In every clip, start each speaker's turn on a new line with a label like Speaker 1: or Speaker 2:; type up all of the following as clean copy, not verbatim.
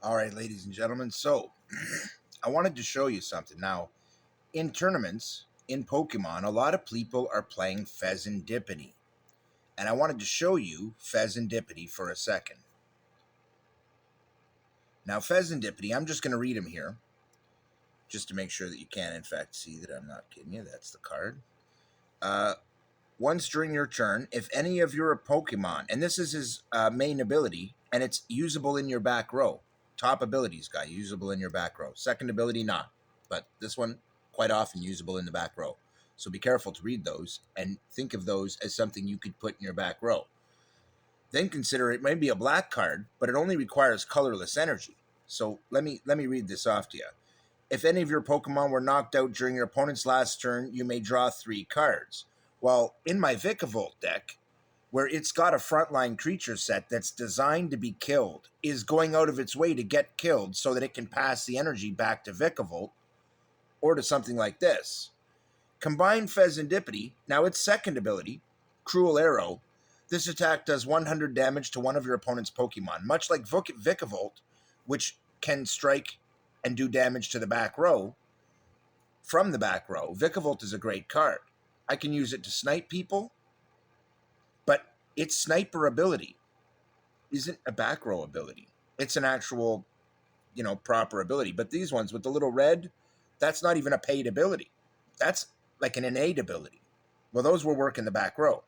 Speaker 1: All right, ladies and gentlemen. So, I wanted to show you something. Now, in tournaments, in Pokemon, a lot of people are playing Pheasantipity. And I wanted to show you Pheasantipity for a second. Now, Pheasantipity, I'm just going to read him here, just to make sure that you can, in fact, see that I'm not kidding you. That's the card. Once during your turn, if any of your Pokemon, and this is his main ability, and it's usable in your back row. Top abilities guy, usable in your back row. Second ability, not. But this one, quite often usable in the back row. So be careful to read those and think of those as something you could put in your back row. Then consider it may be a black card, but it only requires colorless energy. So let me read this off to you. If any of your Pokemon were knocked out during your opponent's last turn, you may draw 3 cards. Well, in my Vickavolt deck, where it's got a frontline creature set that's designed to be killed, is going out of its way to get killed so that it can pass the energy back to Vickavolt or to something like this. Combine Pheasantipity, now its second ability, Cruel Arrow. This attack does 100 damage to one of your opponent's Pokemon, much like Vickavolt, which can strike and do damage to the back row. From the back row, Vickavolt is a great card. I can use it to snipe people, but its sniper ability isn't a back row ability. It's an actual, proper ability. But these ones with the little red, that's not even a paid ability. That's like an innate ability. Well, those will work in the back row.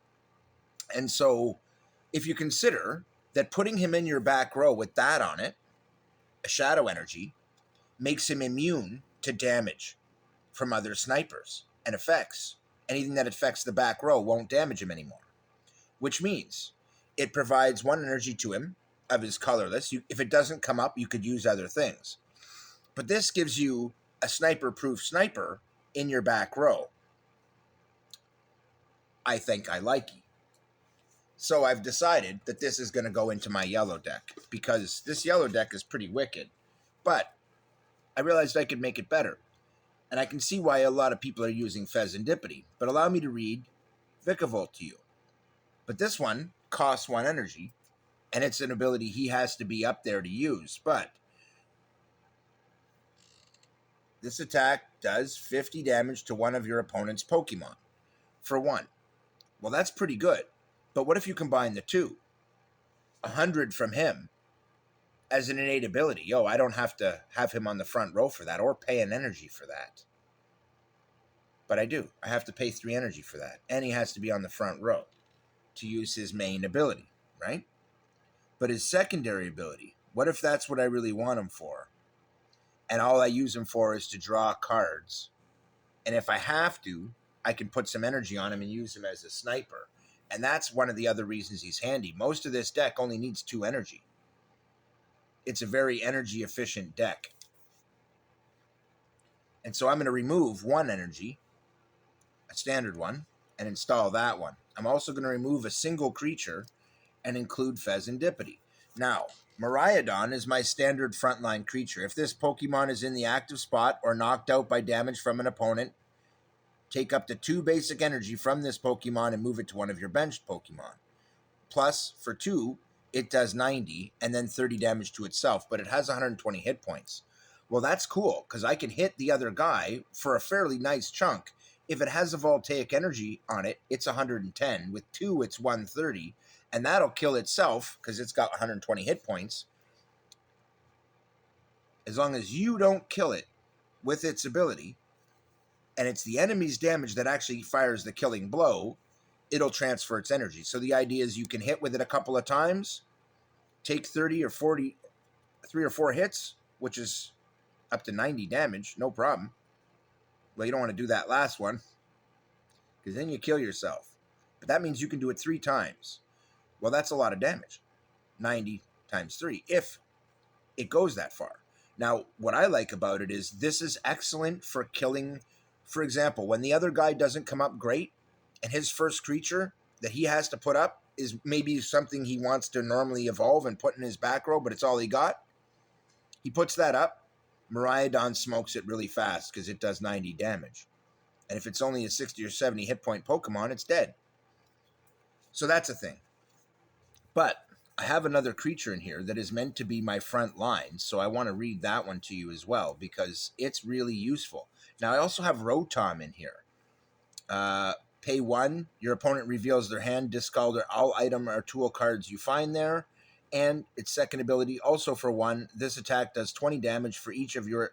Speaker 1: And so if you consider that putting him in your back row with that on it, a shadow energy, makes him immune to damage from other snipers and effects. Anything that affects the back row won't damage him anymore. Which means it provides 1 energy to him of his colorless. If it doesn't come up, you could use other things. But this gives you a sniper-proof sniper in your back row. I think I like it. So I've decided that this is going to go into my yellow deck, because this yellow deck is pretty wicked. But I realized I could make it better. And I can see why a lot of people are using Pheasantipity. But allow me to read Vickavolt to you. But this one costs 1 energy, and it's an ability he has to be up there to use. But this attack does 50 damage to one of your opponent's Pokemon for 1. Well, that's pretty good. But what if you combine the two? 100 from him as an innate ability. Yo, I don't have to have him on the front row for that or pay an energy for that. But I do. I have to pay 3 energy for that. And he has to be on the front row to use his main ability, right? But his secondary ability, what if that's what I really want him for? And all I use him for is to draw cards. And if I have to, I can put some energy on him and use him as a sniper. And that's one of the other reasons he's handy. Most of this deck only needs 2 energy. It's a very energy efficient deck. And so I'm going to remove 1 energy, a standard one, and install that one. I'm also going to remove a single creature and include Pheasantipity. Now, Miraidon is my standard frontline creature. If this Pokemon is in the active spot or knocked out by damage from an opponent, take up to 2 basic energy from this Pokemon and move it to one of your benched Pokemon. Plus, for 2, it does 90 and then 30 damage to itself, but it has 120 hit points. Well, that's cool, because I can hit the other guy for a fairly nice chunk. If it has a voltaic energy on it, it's 110. With 2, it's 130. And that'll kill itself, because it's got 120 hit points. As long as you don't kill it with its ability, and it's the enemy's damage that actually fires the killing blow, it'll transfer its energy. So the idea is you can hit with it a couple of times, take 30 or 40, 3 or 4 hits, which is up to 90 damage, no problem. Well, you don't want to do that last one, because then you kill yourself. But that means you can do it 3 times. Well, that's a lot of damage. 90 times 3, if it goes that far. Now, what I like about it is this is excellent for killing. For example, when the other guy doesn't come up great, and his first creature that he has to put up is maybe something he wants to normally evolve and put in his back row, but it's all he got, he puts that up. Miraidon smokes it really fast because it does 90 damage. And if it's only a 60 or 70 hit point Pokemon, it's dead. So that's a thing. But I have another creature in here that is meant to be my front line, so I want to read that one to you as well because it's really useful. Now, I also have Rotom in here. Pay 1, your opponent reveals their hand, discard all item or tool cards you find there. And its second ability, also for 1, this attack does 20 damage for each of your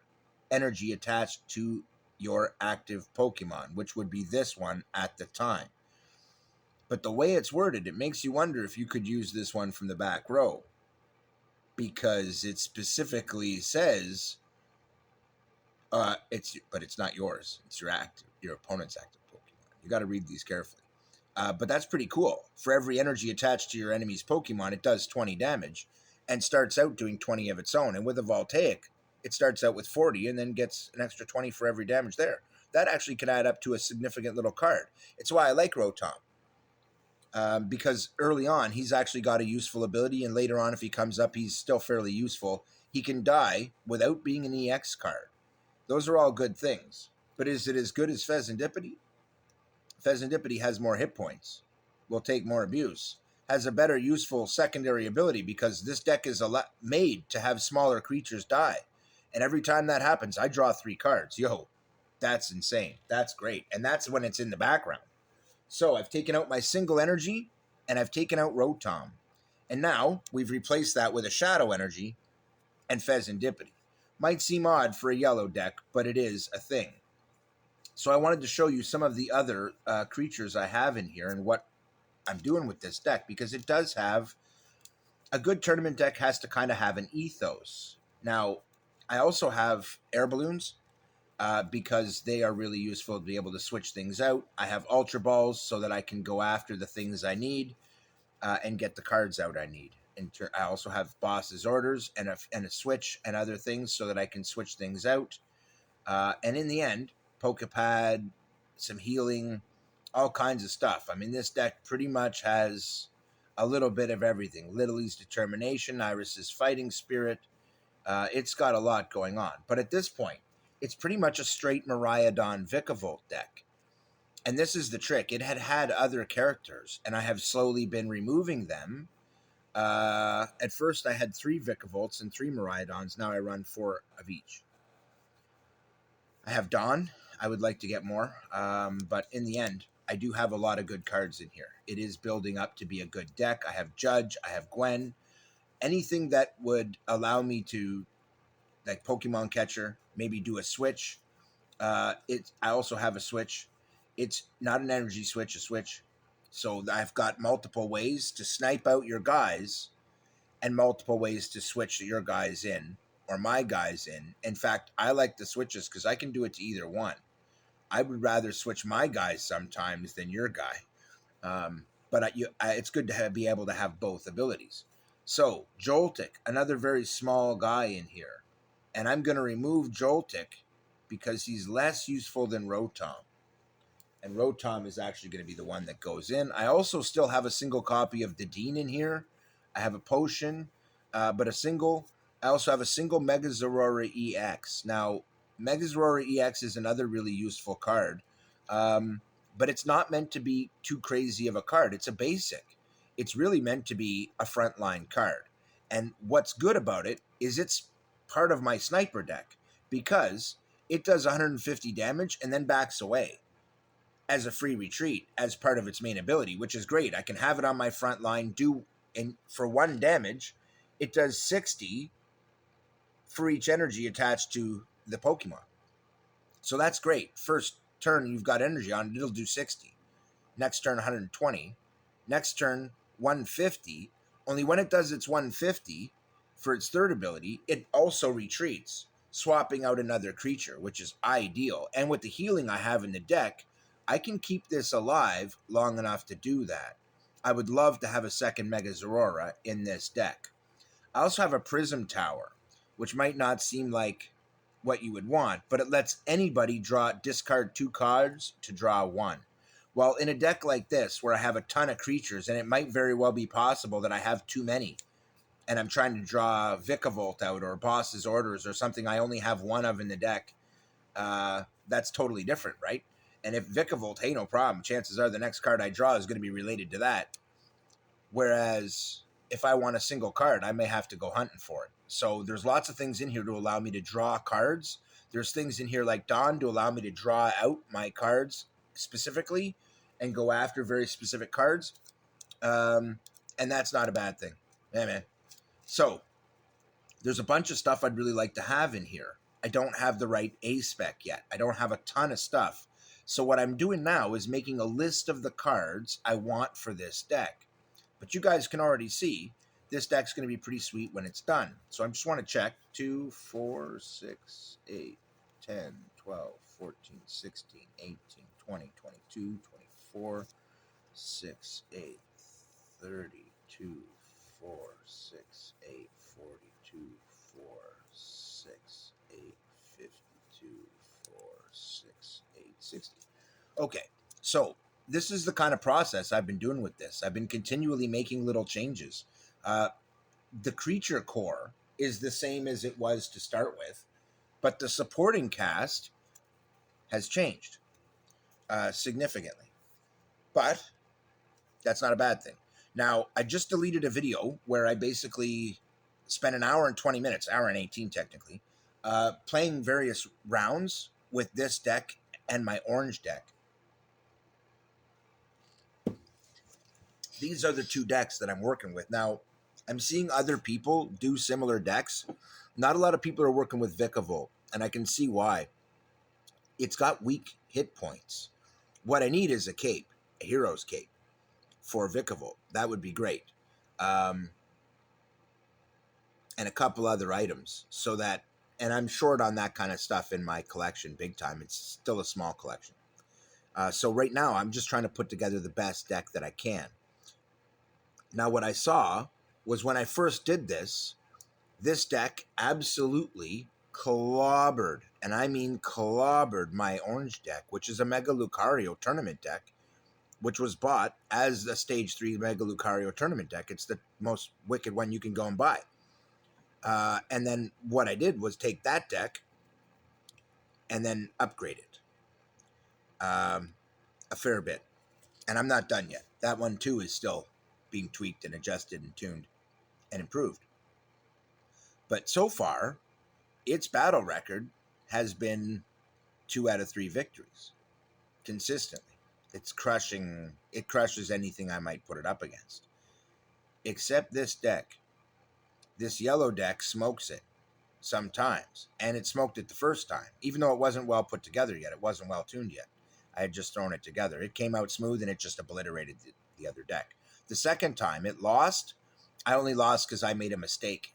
Speaker 1: energy attached to your active Pokemon, which would be this one at the time. But the way it's worded, it makes you wonder if you could use this one from the back row, because it specifically says it's not yours. It's your opponent's active Pokemon. You got to read these carefully. But that's pretty cool. For every energy attached to your enemy's Pokemon, it does 20 damage and starts out doing 20 of its own. And with a Voltaic, it starts out with 40 and then gets an extra 20 for every damage there. That actually could add up to a significant little card. It's why I like Rotom. Because early on, he's actually got a useful ability, and later on, if he comes up, he's still fairly useful. He can die without being an EX card. Those are all good things. But is it as good as Pheasantipity? Pheasantipity has more hit points, will take more abuse, has a better useful secondary ability because this deck is made to have smaller creatures die. And every time that happens, I draw 3 cards. Yo, that's insane. That's great. And that's when it's in the background. So I've taken out my single energy, and I've taken out Rotom. And now we've replaced that with a Shadow Energy and Pheasantipity. Might seem odd for a yellow deck, but it is a thing. So I wanted to show you some of the other creatures I have in here and what I'm doing with this deck, because it does have... A good tournament deck has to kind of have an ethos. Now, I also have air balloons, because they are really useful to be able to switch things out. I have Ultra Balls so that I can go after the things I need and get the cards out I need. I also have Boss's Orders and a switch and other things so that I can switch things out. And in the end, Pokepad, some healing, all kinds of stuff. I mean, this deck pretty much has a little bit of everything. Little's Determination, Iris's Fighting Spirit. It's got a lot going on. But at this point, it's pretty much a straight Miraidon Vickavolt deck. And this is the trick. It had other characters, and I have slowly been removing them. At first, I had 3 Vickavolts and 3 Miraidons. Now I run 4 of each. I have Dawn. I would like to get more. But in the end, I do have a lot of good cards in here. It is building up to be a good deck. I have Judge. I have Gwen. Anything that would allow me to, like Pokemon Catcher, maybe do a switch. I also have a switch. It's not an energy switch, a switch. So I've got multiple ways to snipe out your guys and multiple ways to switch your guys in or my guys in. In fact, I like the switches because I can do it to either one. I would rather switch my guys sometimes than your guy. But it's good to be able to have both abilities. So Joltik, another very small guy in here. And I'm going to remove Joltik because he's less useful than Rotom. And Rotom is actually going to be the one that goes in. I also still have a single copy of Dedenne in here. I have a potion, but a single. I also have a single Mega Zerora EX. Now, Mega Zerora EX is another really useful card, but it's not meant to be too crazy of a card. It's a basic. It's really meant to be a frontline card. And what's good about it is it's part of my sniper deck because it does 150 damage and then backs away as a free retreat as part of its main ability, which is great. I can have it on my front line, and for 1 damage, it does 60 for each energy attached to the Pokemon. So that's great. First turn, you've got energy on it, it'll do 60. Next turn, 120. Next turn, 150. Only when it does its 150 for its third ability, it also retreats, swapping out another creature, which is ideal. And with the healing I have in the deck, I can keep this alive long enough to do that. I would love to have a second Mega Zerora in this deck. I also have a Prism Tower, which might not seem like what you would want, but it lets anybody discard 2 cards to draw 1. Well, in a deck like this, where I have a ton of creatures, and it might very well be possible that I have too many, and I'm trying to draw Vickavolt out or Boss's Orders or something I only have 1 of in the deck, that's totally different, right? And if Vickavolt, hey, no problem. Chances are the next card I draw is going to be related to that. Whereas if I want a single card, I may have to go hunting for it. So there's lots of things in here to allow me to draw cards. There's things in here like Dawn to allow me to draw out my cards specifically and go after very specific cards. And that's not a bad thing. Yeah, man. So there's a bunch of stuff I'd really like to have in here. I don't have the right A spec yet. I don't have a ton of stuff. So what I'm doing now is making a list of the cards I want for this deck. But you guys can already see this deck's going to be pretty sweet when it's done. So I just want to check 2, 4, 6, 8, 10, 12, 14, 16, 18, 20, 22, 24, 6, 8, 32, 4, 6, 8, 42, 4, 6, 8, 52, 4, 6, 8, 60. Okay, so this is the kind of process I've been doing with this. I've been continually making little changes. The creature core is the same as it was to start with, but the supporting cast has changed significantly. But that's not a bad thing. Now, I just deleted a video where I basically spent an hour and 20 minutes, hour and 18 technically, playing various rounds with this deck and my orange deck. These are the two decks that I'm working with. Now, I'm seeing other people do similar decks. Not a lot of people are working with vickavolt, and I can see why. It's got weak hit points. What I need is a cape, a hero's cape for vickavolt. That would be great. And a couple other items so that, and I'm short on that kind of stuff in my collection big time. It's still a small collection. So right now I'm just trying to put together the best deck that I can. Now what I saw was when I first did this deck absolutely clobbered, and I mean clobbered, my orange deck, which is a Mega Lucario tournament deck, which was bought as a Stage 3 Mega Lucario tournament deck. It's the most wicked one you can go and buy. And then what I did was take that deck and then upgrade it a fair bit. And I'm not done yet. That one, too, is still being tweaked and adjusted and tuned and improved. But so far, its battle record has been 2 out of 3 victories consistently. It crushes anything I might put it up against. Except this deck. This yellow deck smokes it sometimes. And it smoked it the first time. Even though it wasn't well put together yet. It wasn't well tuned yet. I had just thrown it together. It came out smooth and it just obliterated the other deck. The second time it lost, I only lost because I made a mistake.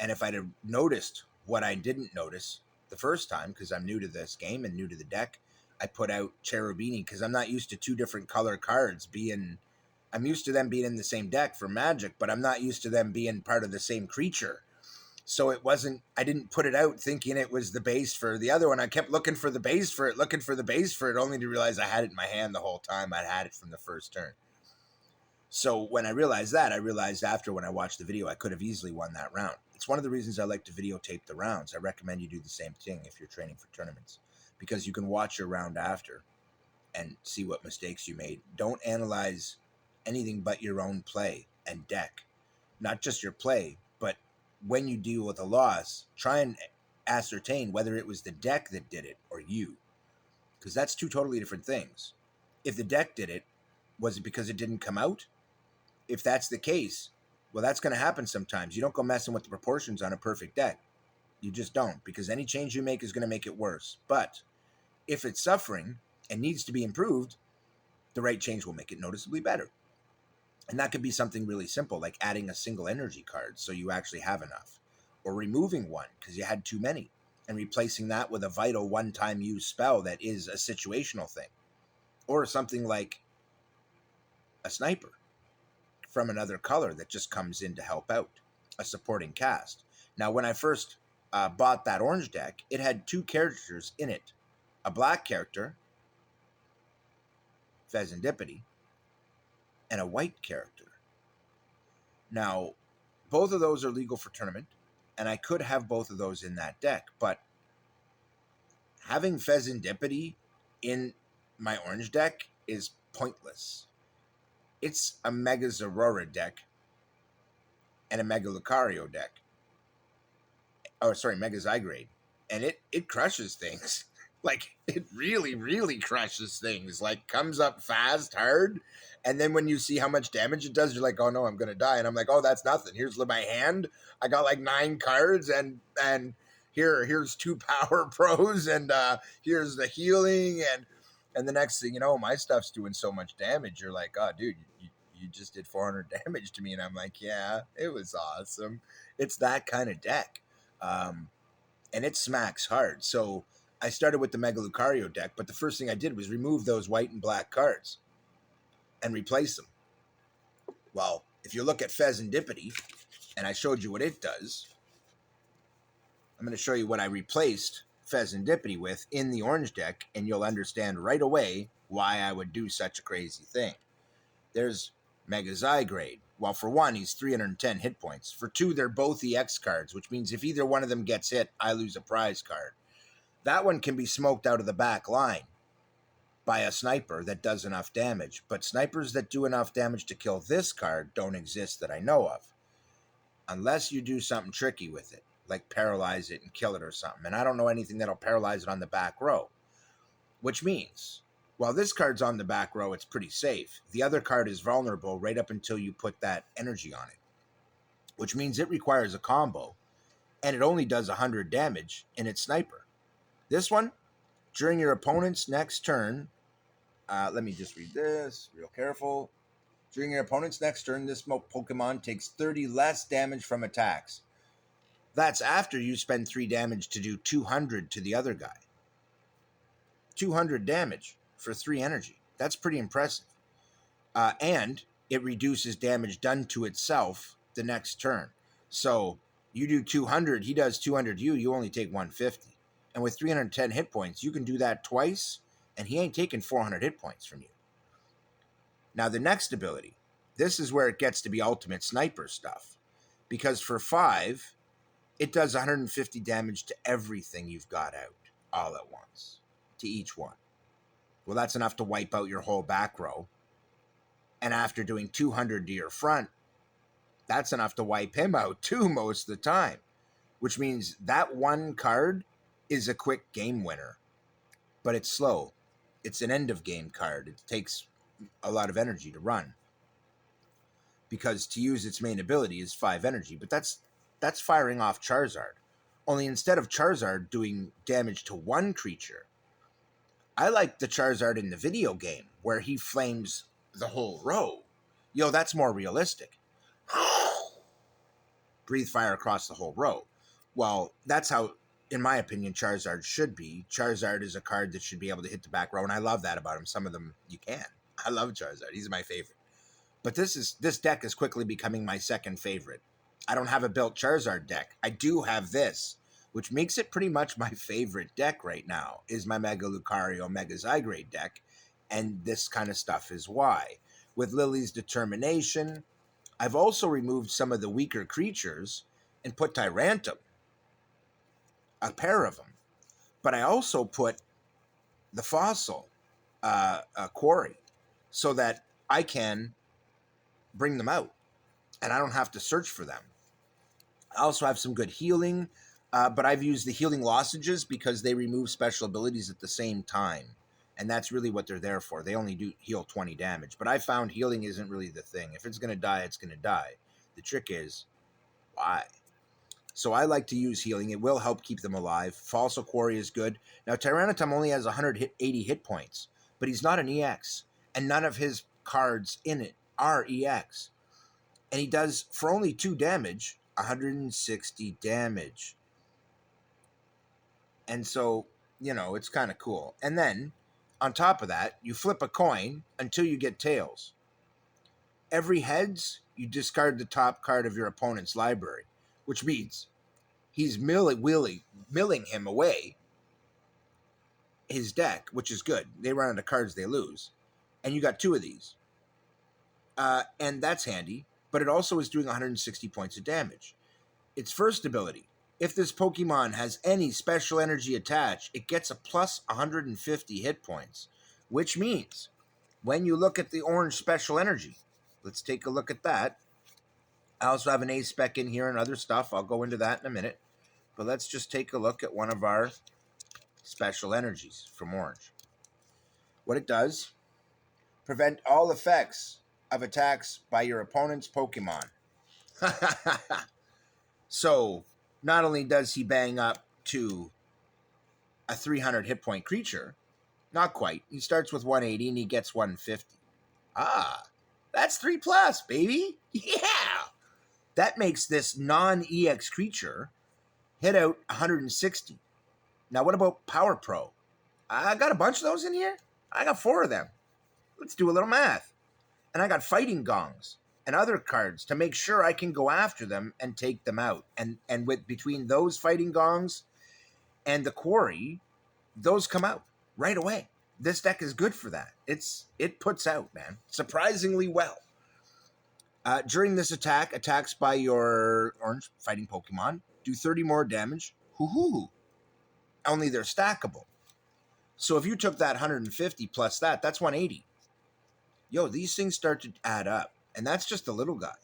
Speaker 1: And if I'd have noticed what I didn't notice the first time, because I'm new to this game and new to the deck, I put out Cherubini because I'm not used to 2 different color cards being... I'm used to them being in the same deck for Magic, but I'm not used to them being part of the same creature. So it wasn't... I didn't put it out thinking it was the base for the other one. I kept looking for the base for it, only to realize I had it in my hand the whole time. I'd had it from the first turn. So when I realized that, I realized after when I watched the video, I could have easily won that round. It's one of the reasons I like to videotape the rounds. I recommend you do the same thing if you're training for tournaments, because you can watch your round after and see what mistakes you made. Don't analyze anything but your own play and deck. Not just your play, but when you deal with a loss, try and ascertain whether it was the deck that did it or you, because that's 2 totally different things. If the deck did it, was it because it didn't come out? If that's the case, well, that's going to happen sometimes. You don't go messing with the proportions on a perfect deck. You just don't, because any change you make is going to make it worse. But if it's suffering and needs to be improved, the right change will make it noticeably better. And that could be something really simple, like adding a single energy card so you actually have enough, or removing one because you had too many, and replacing that with a vital one-time use spell that is a situational thing, or something like a sniper from another color that just comes in to help out, a supporting cast. Now, when I first bought that orange deck, it had 2 characters in it, a black character, Pheasantipity, and a white character. Now, both of those are legal for tournament, and I could have both of those in that deck, but having Pheasantipity in my orange deck is pointless. It's a Mega Zerora deck and a Mega Lucario deck. Oh, sorry, Mega Zygrade. And it crushes things. Like, it really, really crushes things. Like, comes up fast, hard. And then when you see how much damage it does, you're like, oh no, I'm going to die. And I'm like, oh, that's nothing. Here's my hand. I got like 9 cards and here's 2 power pros and here's the healing and the next thing you know, my stuff's doing so much damage. You're like, oh, dude, you just did 400 damage to me. And I'm like, yeah, it was awesome. It's that kind of deck. And it smacks hard. So I started with the Mega Lucario deck, but the first thing I did was remove those white and black cards and replace them. Well, if you look at Pheasantipity, and I showed you what it does, I'm going to show you what I replaced Pheasantipity with in the orange deck, and you'll understand right away why I would do such a crazy thing. There's Mega Zygrade. Well, for 1, he's 310 hit points. For 2, they're both EX cards, which means if either one of them gets hit, I lose a prize card. That one can be smoked out of the back line by a sniper that does enough damage. But snipers that do enough damage to kill this card don't exist that I know of. Unless you do something tricky with it, like paralyze it and kill it or something. And I don't know anything that'll paralyze it on the back row. Which means, while this card's on the back row, it's pretty safe. The other card is vulnerable right up until you put that energy on it. Which means it requires a combo. And it only does 100 damage in its sniper. This one, during your opponent's next turn, let me just read this real careful. During your opponent's next turn, this Pokemon takes 30 less damage from attacks. That's after you spend 3 damage to do 200 to the other guy. 200 damage for 3 energy. That's pretty impressive. And it reduces damage done to itself the next turn. So you do 200, he does 200 to you, you only take 150. And with 310 hit points, you can do that twice, and he ain't taking 400 hit points from you. Now, the next ability, this is where it gets to be ultimate sniper stuff. Because for 5, it does 150 damage to everything you've got out all at once, to each one. Well, that's enough to wipe out your whole back row. And after doing 200 to your front, that's enough to wipe him out too most of the time. Which means that one card is a quick game winner, but it's slow. It's an end of game card. It takes a lot of energy to run because to use its main ability is 5 energy, but that's firing off Charizard. Only instead of Charizard doing damage to one creature, I like the Charizard in the video game where he flames the whole row. That's more realistic. Breathe fire across the whole row. Well, that's how, in my opinion, Charizard should be. Charizard is a card that should be able to hit the back row, and I love that about him. Some of them you can. I love Charizard. He's my favorite. But this deck is quickly becoming my second favorite. I don't have a built Charizard deck. I do have this, which makes it pretty much my favorite deck right now, is my Mega Lucario, Mega Zygrade deck, and this kind of stuff is why. With Lily's Determination, I've also removed some of the weaker creatures and put Tyrantum, a pair of them. But I also put the Fossil Quarry so that I can bring them out and I don't have to search for them. I also have some good healing, but I've used the healing lozenges because they remove special abilities at the same time. And that's really what they're there for. They only do heal 20 damage. But I found healing isn't really the thing. If it's going to die, it's going to die. The trick is, why? So I like to use healing. It will help keep them alive. Fossil Quarry is good. Now, Tyranitum only has 180 hit points, but he's not an EX. And none of his cards in it are EX. And he does, for only 2 damage, 160 damage. And so, it's kind of cool. And then, on top of that, you flip a coin until you get tails. Every heads, you discard the top card of your opponent's library, which means he's milling him away, his deck, which is good. They run out of cards, they lose. And you got 2 of these. And that's handy, but it also is doing 160 points of damage. Its first ability, if this Pokemon has any special energy attached, it gets a plus 150 hit points, which means when you look at the orange special energy, let's take a look at that. I also have an A-spec in here and other stuff. I'll go into that in a minute. But let's just take a look at one of our special energies from Orange. What it does, prevent all effects of attacks by your opponent's Pokemon. So, not only does he bang up to a 300 hit point creature, not quite. He starts with 180 and he gets 150. Ah, that's 3 plus, baby. Yeah. That makes this non-EX creature hit out 160. Now, what about Power Pro? I got a bunch of those in here. I got 4 of them. Let's do a little math. And I got Fighting Gongs and other cards to make sure I can go after them and take them out. And with between those Fighting Gongs and the Quarry, those come out right away. This deck is good for that. It puts out, man, surprisingly well. During this attack, attacks by your orange fighting Pokemon do 30 more damage. Hoo-hoo. Only they're stackable. So if you took that 150 plus that's 180. Yo, these things start to add up. And that's just the little guy.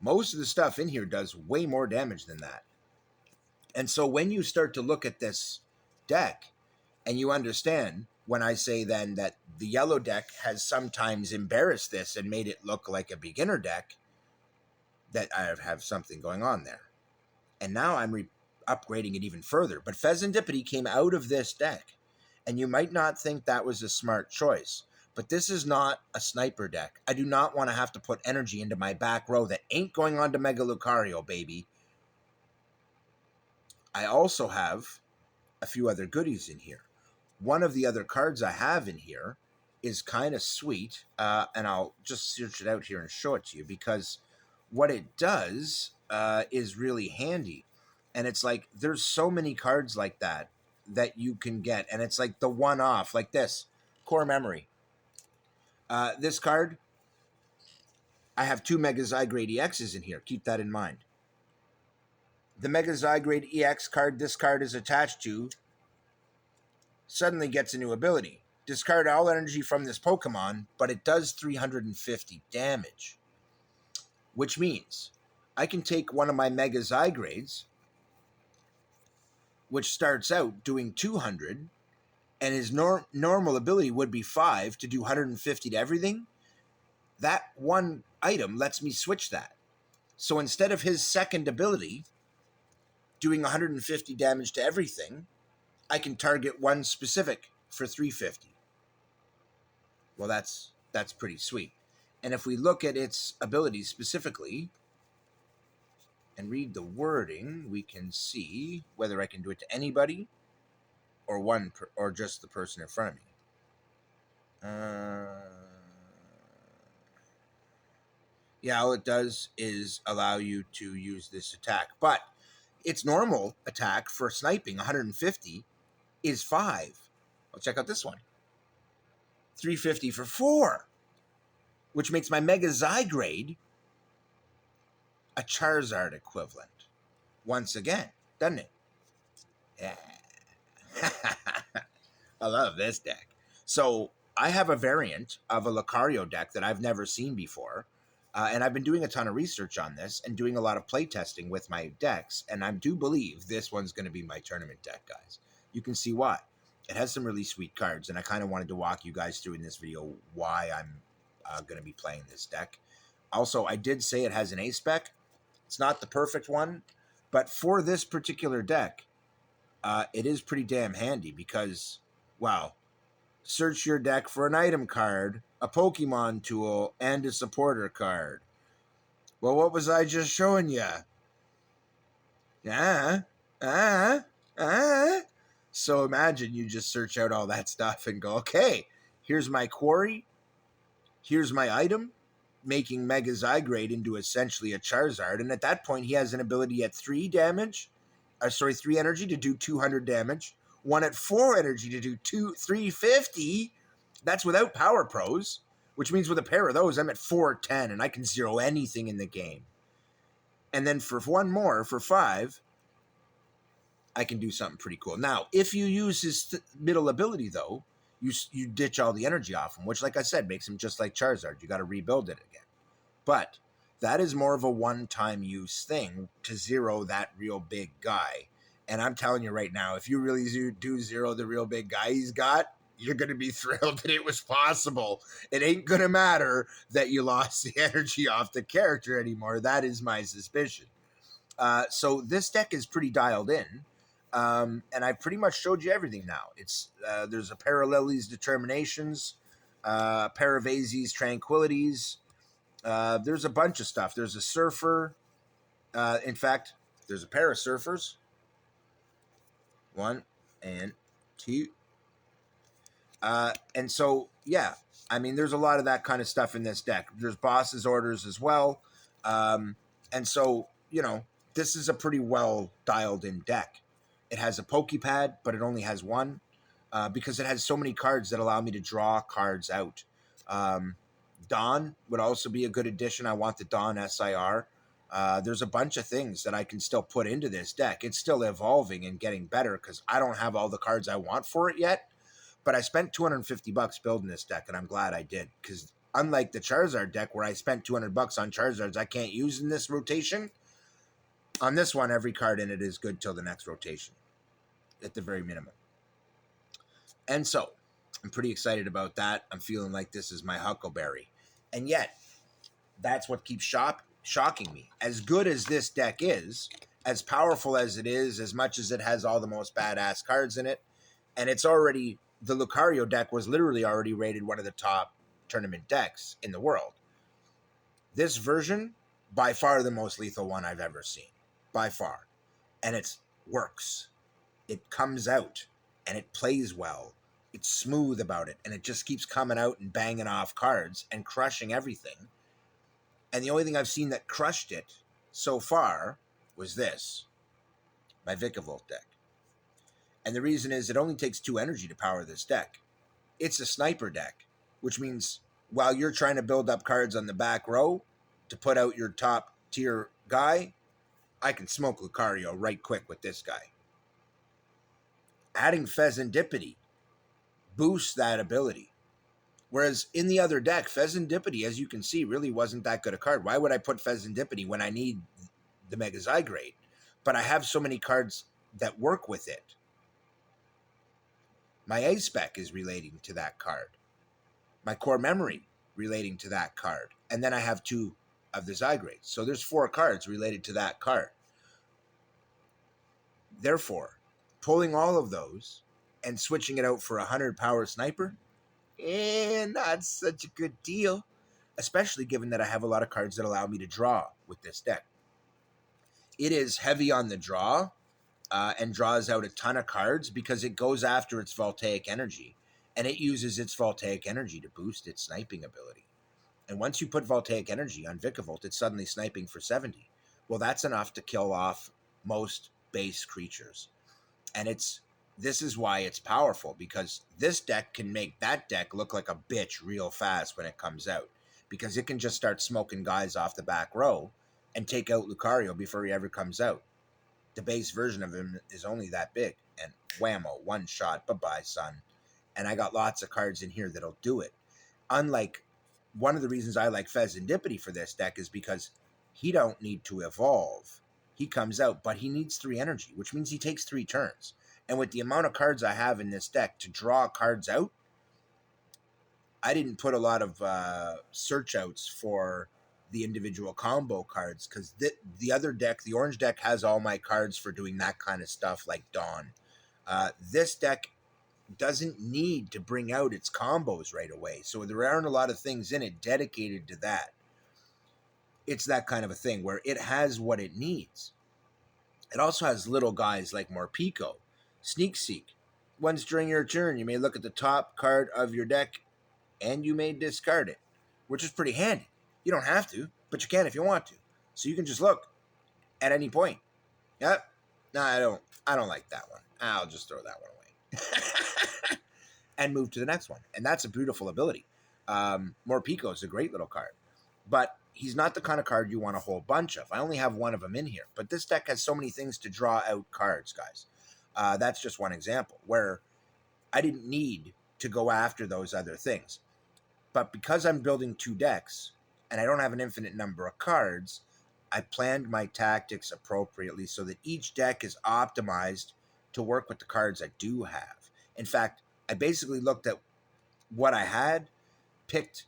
Speaker 1: Most of the stuff in here does way more damage than that. And so when you start to look at this deck, and you understand when I say then that the yellow deck has sometimes embarrassed this and made it look like a beginner deck, that I have something going on there. And now I'm upgrading it even further. But Pheasantipity came out of this deck. And you might not think that was a smart choice. But this is not a sniper deck. I do not want to have to put energy into my back row that ain't going on to Mega Lucario, baby. I also have a few other goodies in here. One of the other cards I have in here is kind of sweet. And I'll just search it out here and show it to you because what it does is really handy. And it's like, there's so many cards like that you can get. And it's like the one-off, like this, Core Memory. This card, I have 2 Mega Zygrade EXs in here. Keep that in mind. The Mega Zygrade EX card this card is attached to suddenly gets a new ability. Discard all energy from this Pokemon, but it does 350 damage. Which means I can take one of my Mega Zygrades, which starts out doing 200, and his normal ability would be 5 to do 150 to everything. That one item lets me switch that. So instead of his second ability doing 150 damage to everything, I can target one specific for 350. Well, that's pretty sweet. And if we look at its abilities specifically and read the wording, we can see whether I can do it to anybody or or just the person in front of me. Yeah, all it does is allow you to use this attack. But its normal attack for sniping, 150, is 5. Well, check out this one. 350 for 4, which makes my Mega Zygrade a Charizard equivalent. Once again, doesn't it? Yeah. I love this deck. So I have a variant of a Lucario deck that I've never seen before. And I've been doing a ton of research on this and doing a lot of play testing with my decks. And I do believe this one's going to be my tournament deck, guys. You can see why. It has some really sweet cards. And I kind of wanted to walk you guys through in this video why I'm going to be playing this deck. Also, I did say it has an A-spec. It's not the perfect one. But for this particular deck, it is pretty damn handy because, wow, search your deck for an item card, a Pokemon tool, and a supporter card. Well, what was I just showing you? So imagine you just search out all that stuff and go, okay, here's my quarry, here's my item, making Mega Zygrade into essentially a Charizard. And at that point, he has an ability at 3 energy to do 200 damage. One at 4 energy to do 350. That's without Power Pros, which means with a pair of those, I'm at 410, and I can zero anything in the game. And then for one more, for 5, I can do something pretty cool. Now, if you use his middle ability, though, you ditch all the energy off him, which, like I said, makes him just like Charizard. You got to rebuild it again. But that is more of a one-time use thing to zero that real big guy. And I'm telling you right now, if you really do zero the real big guy he's got, you're going to be thrilled that it was possible. It ain't going to matter that you lost the energy off the character anymore. That is my suspicion. So this deck is pretty dialed in. And I pretty much showed you everything now. It's there's a Paralleli's Determinations, a pair of Az's Tranquilities. There's a bunch of stuff. There's a Surfer. In fact, there's a pair of Surfers. 1 and 2. And so, yeah, I mean, there's a lot of that kind of stuff in this deck. There's Boss's Orders as well. And so, you know, this is a pretty well dialed in deck. It has a Pokepad, but it only has one because it has so many cards that allow me to draw cards out. Dawn would also be a good addition. I want the Dawn SIR. There's a bunch of things that I can still put into this deck. It's still evolving and getting better because I don't have all the cards I want for it yet. But I spent $250 building this deck, and I'm glad I did. Because unlike the Charizard deck where I spent $200 on Charizards I can't use in this rotation, on this one, every card in it is good till the next rotation, at the very minimum. And so, I'm pretty excited about that. I'm feeling like this is my Huckleberry. And yet, that's what keeps shocking me. As good as this deck is, as powerful as it is, as much as it has all the most badass cards in it, and it's already... The Lucario deck was literally already rated one of the top tournament decks in the world. This version, by far the most lethal one I've ever seen. By far. And it works. It comes out, and it plays well. It's smooth about it, and it just keeps coming out and banging off cards and crushing everything. And the only thing I've seen that crushed it so far was this. My Vickavolt deck. And the reason is it only takes 2 energy to power this deck. It's a sniper deck, which means while you're trying to build up cards on the back row to put out your top tier guy, I can smoke Lucario right quick with this guy. Adding Pheasantipity boosts that ability. Whereas in the other deck, Pheasantipity, as you can see, really wasn't that good a card. Why would I put Pheasantipity when I need the Mega Zygrade? But I have so many cards that work with it. My A-Spec is relating to that card. My Core Memory relating to that card. And then I have 2 of the Zygrades. So there's 4 cards related to that card. Therefore, pulling all of those and switching it out for a 100 power sniper, not such a good deal. Especially given that I have a lot of cards that allow me to draw with this deck. It is heavy on the draw. And draws out a ton of cards because it goes after its voltaic energy, and it uses its voltaic energy to boost its sniping ability. And once you put voltaic energy on Vickavolt, it's suddenly sniping for 70. Well, that's enough to kill off most base creatures. And this is why it's powerful, because this deck can make that deck look like a bitch real fast when it comes out, because it can just start smoking guys off the back row and take out Lucario before he ever comes out. The base version of him is only that big, and whammo, one shot, bye-bye, son. And I got lots of cards in here that'll do it. Unlike, one of the reasons I like Pheasantipity for this deck is because he don't need to evolve. He comes out, but he needs 3 energy, which means he takes 3 turns. And with the amount of cards I have in this deck to draw cards out, I didn't put a lot of search outs for the individual combo cards, because the other deck, the orange deck, has all my cards for doing that kind of stuff like Dawn. This deck doesn't need to bring out its combos right away, so there aren't a lot of things in it dedicated to that. It's that kind of a thing where it has what it needs. It also has little guys like Morpeko, Sneak Seek. Once during your turn, you may look at the top card of your deck and you may discard it, which is pretty handy. You don't have to, but you can if you want to. So you can just look at any point. Yep. No, I don't like that one. I'll just throw that one away. And move to the next one. And that's a beautiful ability. Morpeko is a great little card. But he's not the kind of card you want a whole bunch of. I only have one of them in here. But this deck has so many things to draw out cards, guys. That's just one example where I didn't need to go after those other things. But because I'm building 2 decks, and I don't have an infinite number of cards, I planned my tactics appropriately so that each deck is optimized to work with the cards I do have. In fact, I basically looked at what I had, picked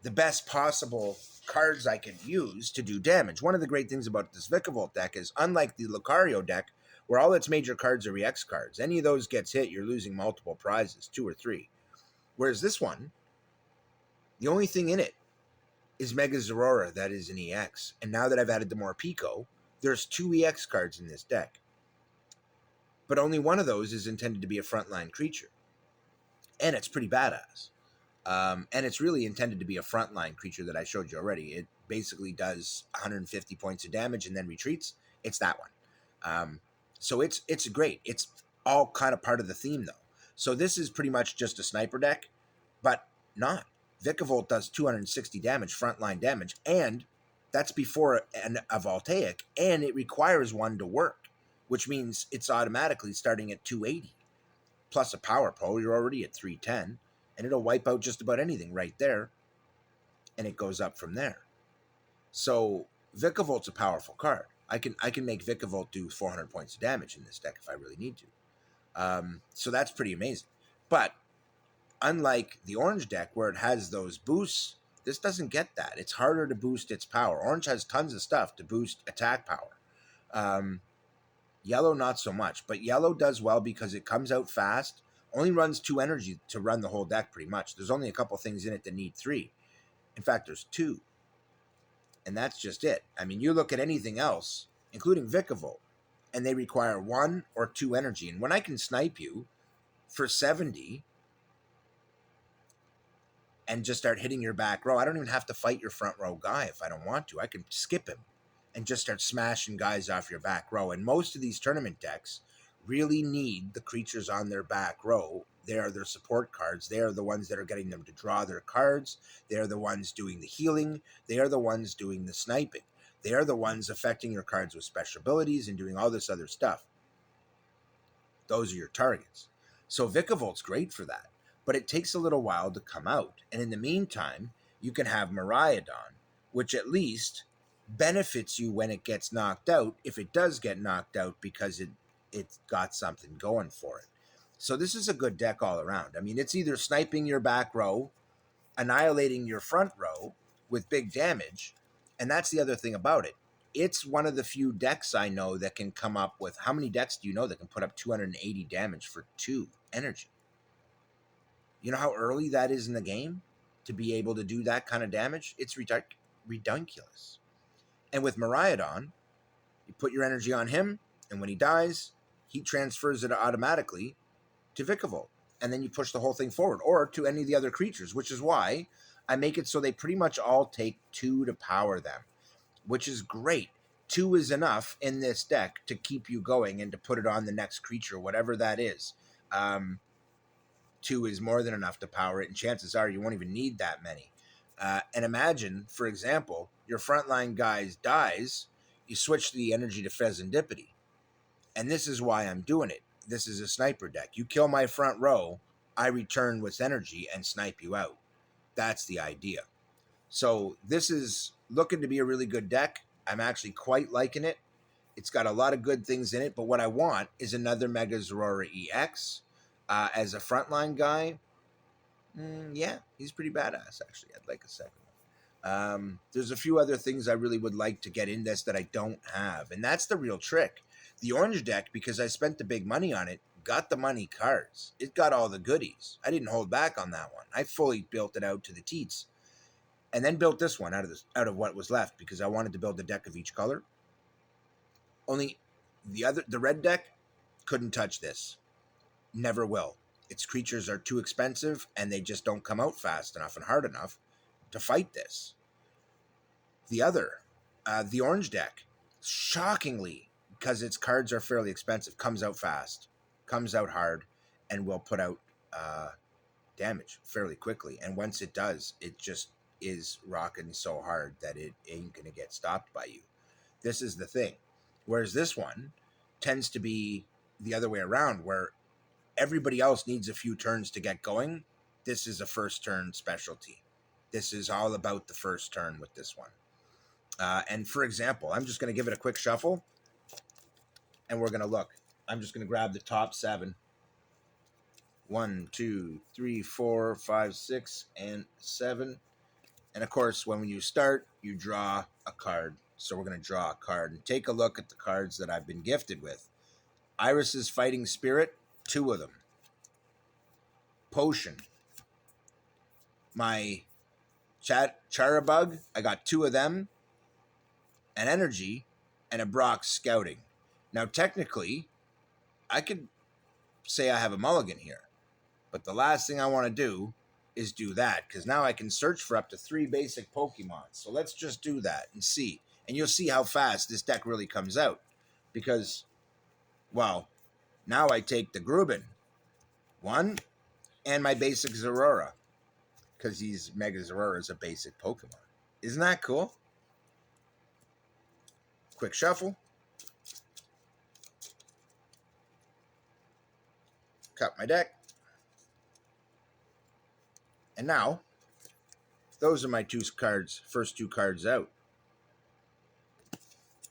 Speaker 1: the best possible cards I could use to do damage. One of the great things about this vickavolt deck is, unlike the lucario deck, where all its major cards are EX cards, any of those gets hit, you're losing multiple prizes, 2 or 3. Whereas this one, the only thing in it is Mega Zerora that is an EX. And now that I've added the more Pico, there's 2 EX cards in this deck. But only one of those is intended to be a frontline creature. And it's pretty badass. And it's really intended to be a frontline creature that I showed you already. It basically does 150 points of damage and then retreats. It's that one. So it's great. It's all kind of part of the theme, though. So this is pretty much just a sniper deck, but not. Vickavolt does 260 damage, frontline damage, and that's before a voltaic, and it requires one to work, which means it's automatically starting at 280. Plus a power pole, you're already at 310, and it'll wipe out just about anything right there, and it goes up from there. So Vickavolt's a powerful card. I can make Vickavolt do 400 points of damage in this deck if I really need to. So that's pretty amazing. But unlike the orange deck where it has those boosts, this doesn't get that. It's harder to boost its power. Orange has tons of stuff to boost attack power. Yellow, not so much. But yellow does well because it comes out fast, only runs 2 energy to run the whole deck pretty much. There's only a couple things in it that need 3. In fact, there's 2. And that's just it. I mean, you look at anything else, including Vickavolt, and they require 1 or 2 energy. And when I can snipe you for 70 and just start hitting your back row, I don't even have to fight your front row guy if I don't want to. I can skip him and just start smashing guys off your back row. And most of these tournament decks really need the creatures on their back row. They are their support cards. They are the ones that are getting them to draw their cards. They are the ones doing the healing. They are the ones doing the sniping. They are the ones affecting your cards with special abilities and doing all this other stuff. Those are your targets. So Vickavolt's great for that, but it takes a little while to come out. And in the meantime, you can have Miraidon, which at least benefits you when it gets knocked out, if it does get knocked out, because it's got something going for it. So this is a good deck all around. I mean, it's either sniping your back row, annihilating your front row with big damage, and that's the other thing about it. It's one of the few decks I know that can come up with, how many decks do you know that can put up 280 damage for 2 energy? You know how early that is in the game to be able to do that kind of damage? It's ridiculous. And with Miraidon, you put your energy on him, and when he dies, he transfers it automatically to Vickavolt. And then you push the whole thing forward, or to any of the other creatures, which is why I make it so they pretty much all take 2 to power them, which is great. 2 is enough in this deck to keep you going and to put it on the next creature, whatever that is. 2 is more than enough to power it, and chances are you won't even need that many. And imagine, for example, your frontline guy dies, you switch the energy to Pheasantipity. And this is why I'm doing it. This is a sniper deck. You kill my front row, I return with energy and snipe you out. That's the idea. So this is looking to be a really good deck. I'm actually quite liking it. It's got a lot of good things in it, but what I want is another Mega Zerora EX. As a frontline guy, yeah, he's pretty badass, actually. I'd like a second one. There's a few other things I really would like to get in this that I don't have, and that's the real trick. The orange deck, because I spent the big money on it, got the money cards. It got all the goodies. I didn't hold back on that one. I fully built it out to the teats, and then built this one out of what was left, because I wanted to build a deck of each color. Only the red deck couldn't touch this. Never will. Its creatures are too expensive, and they just don't come out fast enough and hard enough to fight this. The orange deck, shockingly, because its cards are fairly expensive, comes out fast, comes out hard, and will put out damage fairly quickly. And once it does, it just is rocking so hard that it ain't going to get stopped by you. This is the thing. Whereas this one tends to be the other way around, where everybody else needs a few turns to get going. This is a first turn specialty. This is all about the first turn with this one. And for example, I'm just going to give it a quick shuffle, and we're going to look. I'm just going to grab the top 7. 1, 2, 3, 4, 5, 6, and 7. And of course, when you start, you draw a card. So we're going to draw a card and take a look at the cards that I've been gifted with. Iris's Fighting Spirit, 2 of them. Potion. My Charabug, I got 2 of them. An Energy, and a Brock Scouting. Now, technically, I could say I have a mulligan here. But the last thing I want to do is do that, because now I can search for up to 3 basic Pokemon. So let's just do that and see. And you'll see how fast this deck really comes out. Because, well, now I take the Gruben, 1, and my basic Zerora. Because these Mega Zerora is a basic Pokemon. Isn't that cool? Quick shuffle. Cut my deck. And now, those are my first two cards out.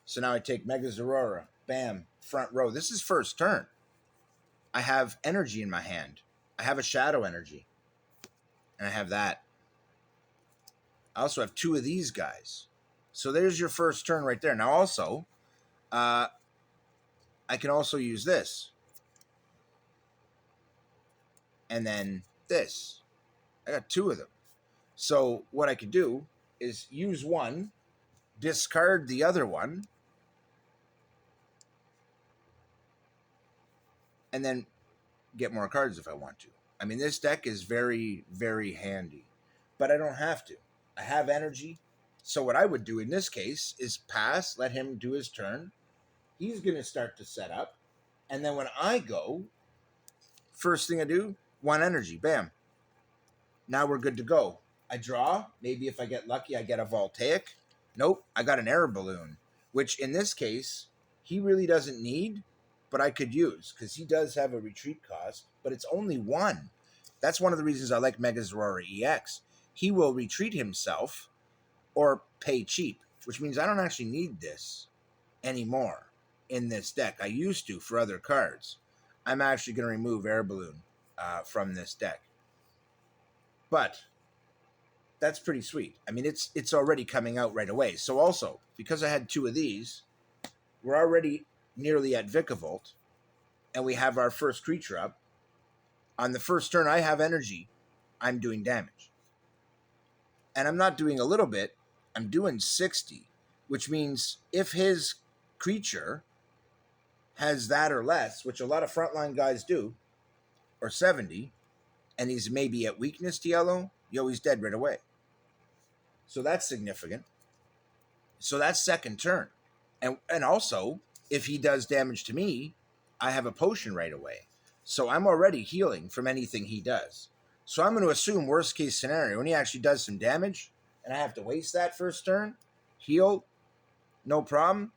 Speaker 1: So now I take Mega Zerora. Bam. Front row. This is first turn. I have energy in my hand. I have a Shadow Energy. And I have that. I also have 2 of these guys. So there's your first turn right there. Now also, I can also use this. And then this. I got 2 of them. So what I could do is use one, discard the other one, and then get more cards if I want to. I mean, this deck is very, very handy, but I don't have to. I have energy. So what I would do in this case is pass, let him do his turn. He's going to start to set up. And then when I go, first thing I do, 1 energy. Bam. Now we're good to go. I draw. Maybe if I get lucky, I get a Voltaic. Nope, I got an Air Balloon, which in this case, he really doesn't need, but I could use, because he does have a retreat cost, but it's only 1. That's one of the reasons I like Mega Zerora EX. He will retreat himself or pay cheap, which means I don't actually need this anymore in this deck. I used to for other cards. I'm actually going to remove Air Balloon from this deck. But that's pretty sweet. I mean, it's already coming out right away. So also, because I had 2 of these, we're already nearly at Vickavolt, and we have our first creature up. On the first turn, I have energy. I'm doing damage. And I'm not doing a little bit. I'm doing 60, which means if his creature has that or less, which a lot of frontline guys do, or 70, and he's maybe at weakness to yellow, he's dead right away. So that's significant. So that's second turn. And also, if he does damage to me, I have a potion right away. So I'm already healing from anything he does. So I'm going to assume worst case scenario, when he actually does some damage, and I have to waste that first turn, heal, no problem,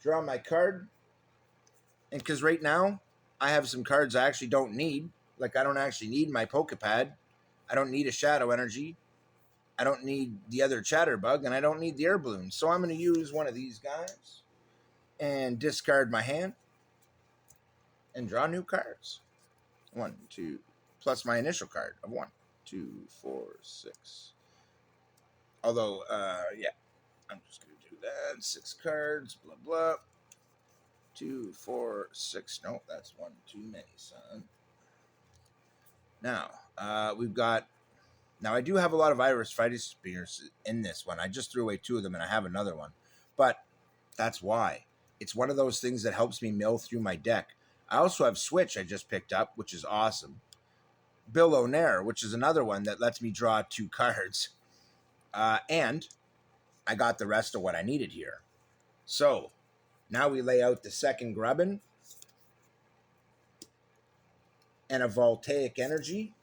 Speaker 1: draw my card. And because right now, I have some cards I actually don't need. Like I don't actually need my Pokepad. I don't need a Shadow Energy. I don't need the other Chatterbug, and I don't need the Air Balloon. So I'm going to use one of these guys and discard my hand and draw new cards. 1, 2, plus my initial card of 1, 2, 4, 6. Although, yeah, I'm just going to do that. 6 cards, blah, blah. 2, 4, 6. No, that's 1 too many, son. Now, we've got... Now, I do have a lot of Iris Fighting Spears in this one. I just threw away 2 of them, and I have another one. But that's why. It's one of those things that helps me mill through my deck. I also have Switch I just picked up, which is awesome. Billionaire, which is another one that lets me draw 2 cards. And I got the rest of what I needed here. So, now we lay out the second Grubbin and a Voltaic Energy,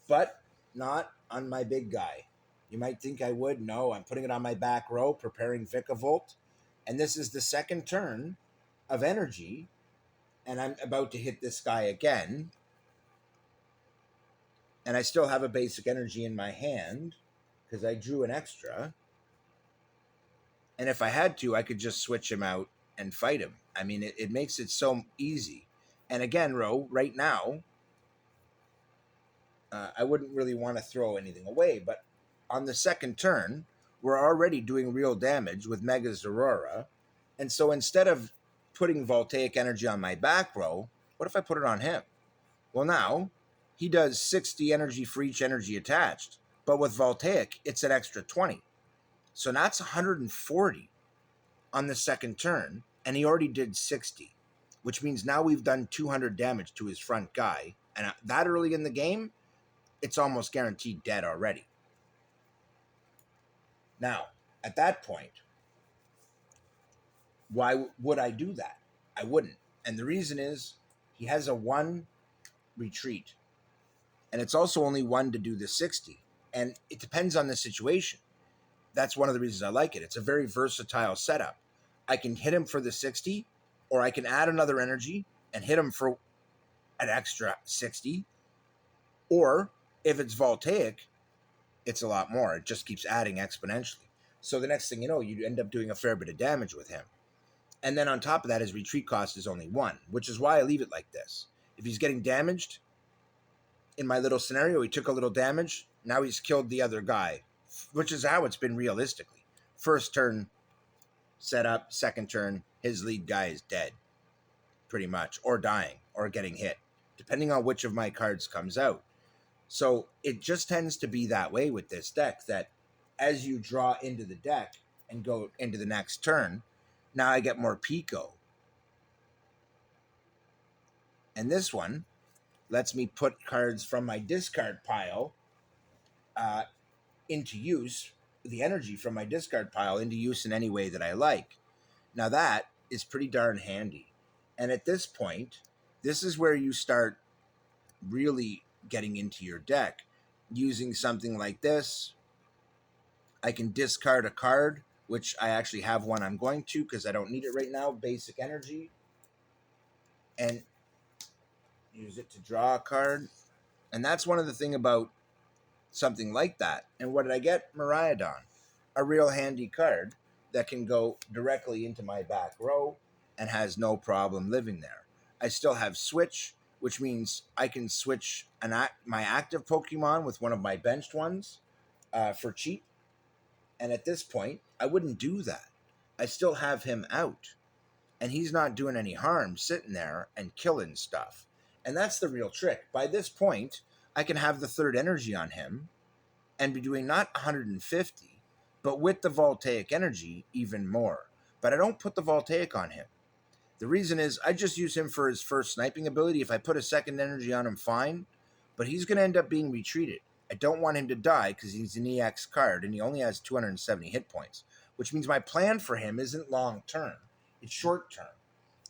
Speaker 1: but not on my big guy. You might think I would. No, I'm putting it on my back row, preparing Vickavolt. And this is the second turn of energy, and I'm about to hit this guy again. And I still have a basic energy in my hand because I drew an extra. And if I had to, I could just switch him out and fight him. I mean, it makes it so easy. And again, Ro, right now, I wouldn't really want to throw anything away, but on the second turn, we're already doing real damage with Mega Zerora. And so instead of putting voltaic energy on my back row, what if I put it on him? Well, now he does 60 energy for each energy attached, but with voltaic, it's an extra 20. So that's 140 on the second turn, and he already did 60, which means now we've done 200 damage to his front guy. And that early in the game, it's almost guaranteed dead already. Now, at that point, why would I do that? I wouldn't. And the reason is he has a 1 retreat, and it's also only 1 to do the 60. And it depends on the situation. That's one of the reasons I like it. It's a very versatile setup. I can hit him for the 60, or I can add another energy and hit him for an extra 60. Or if it's voltaic, it's a lot more. It just keeps adding exponentially. So the next thing you know, you end up doing a fair bit of damage with him. And then on top of that, his retreat cost is only 1, which is why I leave it like this. If he's getting damaged, in my little scenario, he took a little damage. Now he's killed the other guy, which is how it's been realistically. First turn, set up. Second turn, his lead guy is dead, pretty much, or dying, or getting hit, depending on which of my cards comes out. So it just tends to be that way with this deck, that as you draw into the deck and go into the next turn, now I get more Pico. And this one lets me put cards from my discard pile into use, the energy from my discard pile into use in any way that I like. Now that is pretty darn handy. And at this point, this is where you start really getting into your deck. Using something like this, I can discard a card, which I actually have one I'm going to because I don't need it right now, basic energy, and use it to draw a card. And that's one of the things about something like that. And what did I get? Miraidon, a real handy card that can go directly into my back row and has no problem living there. I still have switch, which means I can switch my active Pokemon with one of my benched ones for cheap. And at this point, I wouldn't do that. I still have him out, and he's not doing any harm sitting there and killing stuff. And that's the real trick. By this point, I can have the third energy on him and be doing not 150, but with the voltaic energy, even more. But I don't put the voltaic on him. The reason is I just use him for his first sniping ability. If I put a second energy on him, fine. But he's going to end up being retreated. I don't want him to die because he's an EX card and he only has 270 hit points, which means my plan for him isn't long term. It's short term.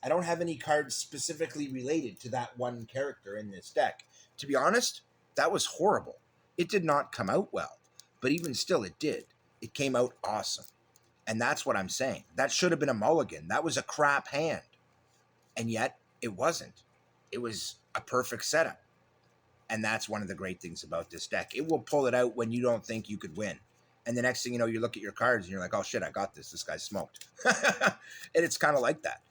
Speaker 1: I don't have any cards specifically related to that one character in this deck. To be honest, that was horrible. It did not come out well, but even still, it did. It came out awesome. And that's what I'm saying. That should have been a mulligan. That was a crap hand. And yet, it wasn't. It was a perfect setup. And that's one of the great things about this deck. It will pull it out when you don't think you could win. And the next thing you know, you look at your cards and you're like, oh shit, I got this. This guy's smoked. And it's kind of like that.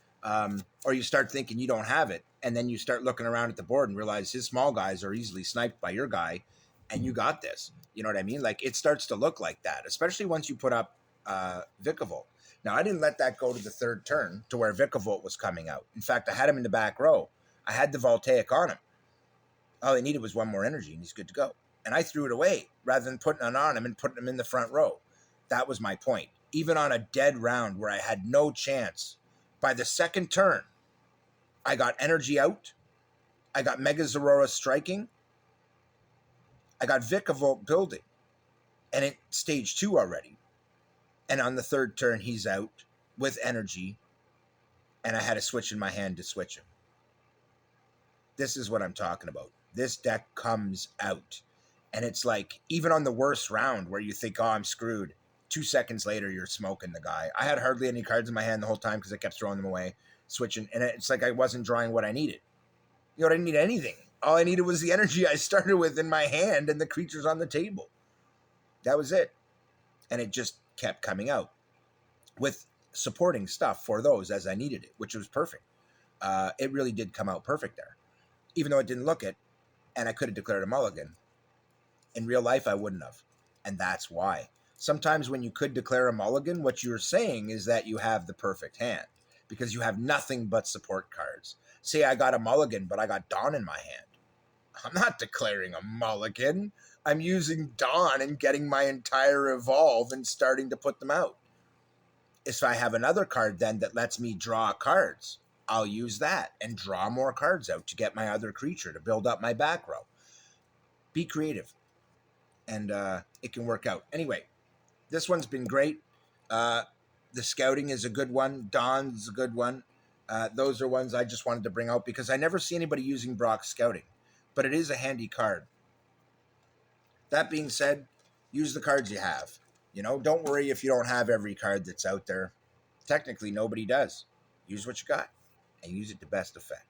Speaker 1: Or you start thinking you don't have it. And then you start looking around at the board and realize his small guys are easily sniped by your guy. And you got this. You know what I mean? Like, it starts to look like that, especially once you put up vickavolt. Now, I didn't let that go to the third turn to where vickavolt was coming out. In fact, I had him in the back row. I had the voltaic on him. All he needed was one more energy, and he's good to go. And I threw it away rather than putting it on him and putting him in the front row. That was my point. Even on a dead round where I had no chance, by the second turn, I got energy out. I got Mega Zerora striking. I got vickavolt building. And it's stage 2 already. And on the third turn, he's out with energy. And I had a switch in my hand to switch him. This is what I'm talking about. This deck comes out. And it's like, even on the worst round where you think, oh, I'm screwed, 2 seconds later, you're smoking the guy. I had hardly any cards in my hand the whole time because I kept throwing them away, switching. And it's like I wasn't drawing what I needed. You know, I didn't need anything. All I needed was the energy I started with in my hand and the creatures on the table. That was it. And it just kept coming out with supporting stuff for those as I needed it, which was perfect. It really did come out perfect there. Even though it didn't look it, and I could have declared a mulligan. In real life, I wouldn't have. And that's why. Sometimes when you could declare a mulligan, what you're saying is that you have the perfect hand because you have nothing but support cards. Say I got a mulligan, but I got Dawn in my hand. I'm not declaring a mulligan. I'm using Dawn and getting my entire evolve and starting to put them out. If I have another card then that lets me draw cards, I'll use that and draw more cards out to get my other creature to build up my back row. Be creative, and it can work out. Anyway, this one's been great. The scouting is a good one. Dawn's a good one. Those are ones I just wanted to bring out because I never see anybody using Brock's scouting, but it is a handy card. That being said, use the cards you have. Don't worry if you don't have every card that's out there. Technically, nobody does. Use what you got and use it to best effect.